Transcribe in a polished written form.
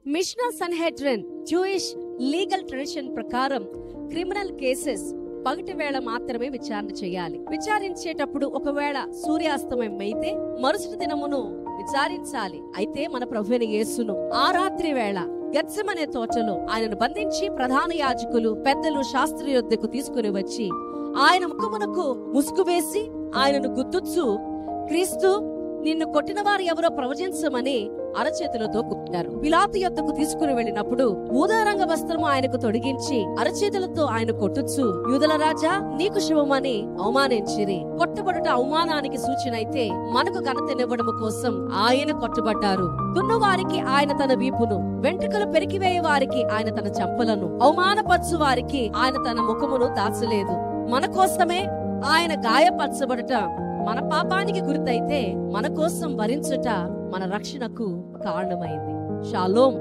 మిష్నా Sanhedrin Jewish legal tradition ప్రకారం criminal cases పగటి వేళ మాత్రమే విచారణ చేయాలి. విచారించేటప్పుడు ఒకవేళ సూర్యాస్తమయం అయితే మరుసటి దినమును విచారించాలి. అయితే మన ప్రభువైన యేసును ఆ రాత్రి వేళ గెత్సెమనే తోటలో ఆయనను బంధించి ప్రధాన యాజకులు, పెద్దలు, శాస్త్రి యొద్దకు తీసుకుని వచ్చి ఆయన ముఖమునకు ముసుగు వేసి ఆయనను గుద్దుచ్చు, క్రీస్తు నిన్ను కొట్టిన వారు ఎవరో ప్రవచించమని అరచేతులతో కుట్టారు. పిలాతు యొద్దకు తీసుకుని వెళ్ళినప్పుడు ఊదారంగ వస్త్రము ఆయనకు తొడిగించి అరచేతులతో ఆయన కొట్టుచ్చు, యూదుల రాజా నీకు శుభమని అవమానించిరి. కొట్టబడుట అవమానానికి సూచన అయితే మనకు ఘనతనివ్వడము కోసం ఆయన కొట్టబడ్డారు. దున్నవారికి ఆయన తన వీపును, వెంట్రుకలు పెరికివేయ వారికి ఆయన తన చెంపలను, అవమానపరచు వారికి ఆయన తన ముఖమును దాచలేదు. మన కోసమే ఆయన గాయపరచబడుట మన పాపానికి గుర్తయితే మన కోసం భరించుట మన రక్షణకు కారణమైంది. షాలోమ్.